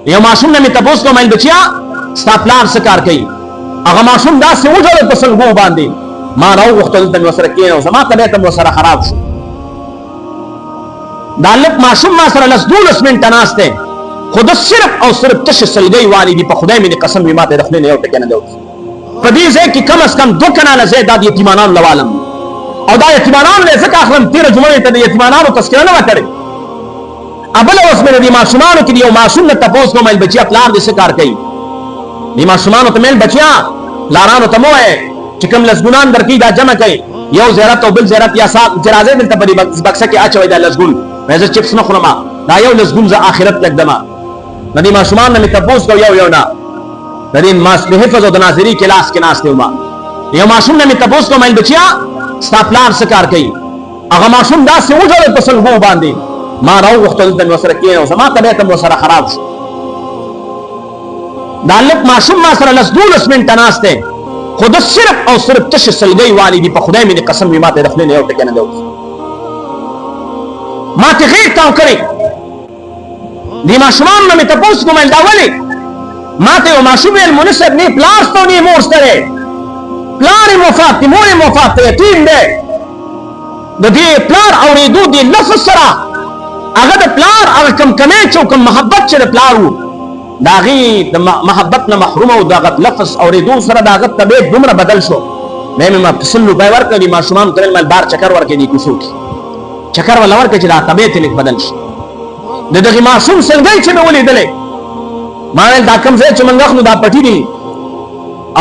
you ماشوم نه می تاسو کومل بچیا ستا پلان سکار کوي هغه ماشوم دا سه وځل په سلګو باندې ما راو وختل د وسره کې او زما طبيعت هم وسره خراب شو دا لک ماشوم ما سره لس 12 منټه ناشته خود صرف او صرف تش سلګي والی دی په خدای مې قسم وي ماته رخنه یو ټکه نه دی په دې ځای کې کم از کم 2 کناله زید د یتیمانان لوالم او دا یتیمانان له ځکه اخلم 13 جمعې ته د یتیمانانو تذکرہ نه وکړي ابل اوس مې دې ماشومانو کې یو ماشوم نه تاسو کومل بچیا پلان دې څه کار کوي دې ماشومانو ته مل بچیا لارانو ته مو چې کوم لسګونان درکې دا جمع کوي یو زیارت او بل زیارت یا صاحب جنازه دلته په بکسه کې اچوي دا لسګون مې چپس نه خورم دا یو لسګون ز اخرت تک دما ندی ماشومان نه تاسو کو یو نه ندی ماس په حفظ او د ناظری کلاس کې ناشته وما یو ماشوم نه تاسو کومل بچیا ستا پلان څه کار کوي هغه ماشوم دا څه وځل په سلګو باندې ما راو وختل د وسره کې او زما طبيعت هم وسره خراب شو دا لک ماشوم ما سره لس 12 منټه ناشته خود صرف او صرف تش سلګي والی دی په خدای مې قسم وي ماته رخنه یو ټکه نه دی ما ته غیر تاو کړی دی ماشومان نه تاسو کومل دا ولی ما ته ماشوم المنسب نه پلاستو نه مور سره پلار مفات مور مفات یتیم دی د دې پلار اورېدو دی لفظ سره هغه د پلار هغه کم کمې چې کوم محبت چې د پلارو داغي د محبت نه محروم او دغه لفظ اورېدو سره دغه طبيعت دومره بدل شو مې ما پسلو بای ورکړي ماشومان تل مل بار چکر ورکړي دي کوڅو کې چکر ولا ورکړي چې دا طبيعت لیک بدل شي دغه معصوم څنګه چې مې ولیدلې ما ول دا کوم ځای چې منغخ نو دا پټی دي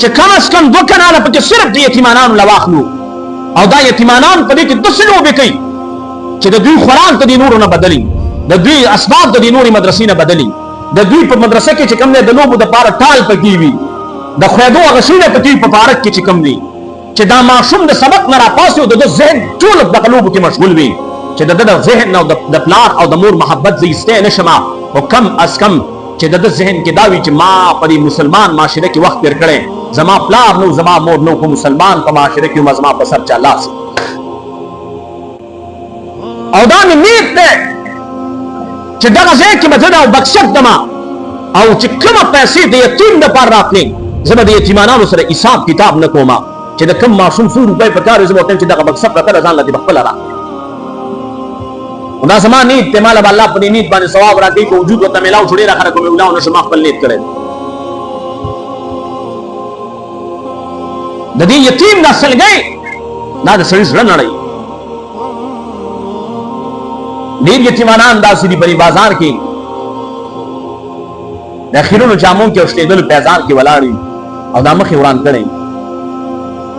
چې کم از کم 2 کناله پکې صرف د یتیمانانو لواخلو او دا یتیمانان په دې کې دسلو به کوي چې د دوی خوراک ته د نورو نه بدلی د دوی اسباب د نوري مدرسې نه بدلی د دوی په مدرسه کې چې کوم نه د لوبو د پاره ټال پکې وي د خویدو غشینه پکې په پارک کې چې کوم دي چې دا معصوم د سبق نه راپاسو د ذهن ټول د لوبو کې مشغول وي چې د ذهن او د پلار او د مور محبت زیسته نشما او کم از کم چې د ذهن کې داوي چې ما په مسلمان معاشره کې وخت تیر کړي زما پلار نو زما مور نو کو مسلمان په معاشره کې مزما په سر چا لاس او دا نیت ده چې دغه ځای کې مزه او بخښت دما او چې کومه پیسې د یتیم د پر راتلې زما د یتیمانو سره حساب کتاب نه کومه چې د کم معصوم 100 روپۍ په کار زما ته چې دغه بخښت راته ځان لدی خپل را دا زما نیت ته مال الله په نیت باندې ثواب راکړي په وجود وته ملاو جوړي راخره کوم ولاو نشم خپل نیت کړي د دې یتیم نسل گئی دا د سړي سره نړۍ ډیر یتیمانان داسې دي په بازار کې د خیرونو جامو کې اوشتېدل بازار کې ولاړی او دا مخې وران کړي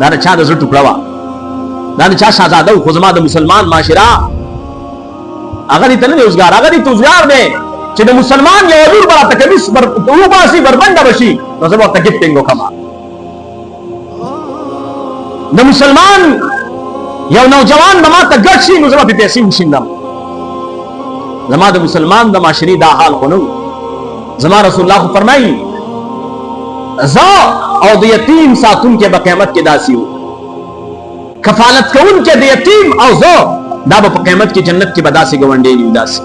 دا نه چا د زړه ټکړه وا دا نه چا شاهزاده خو زما د مسلمان معاشره هغه دې تنه روزګار هغه دې روزګار دی چې د مسلمان یو ضرور برا تکلیف پر او باسي بربنده بشي نو زما ته گیفټینګ وکما د مسلمان یو نوجوان ما ته ګټ شي نو زما په پیسې وشیندم زما د مسلمان د معاشري دا حال خو نو زما رسول الله فرمایي زا او د یتیم ساتون کې په قیامت کې داسي وو کفالت کوون کې د یتیم او زا دا په قیامت کې جنت کې بداسي گوندې نیو داسي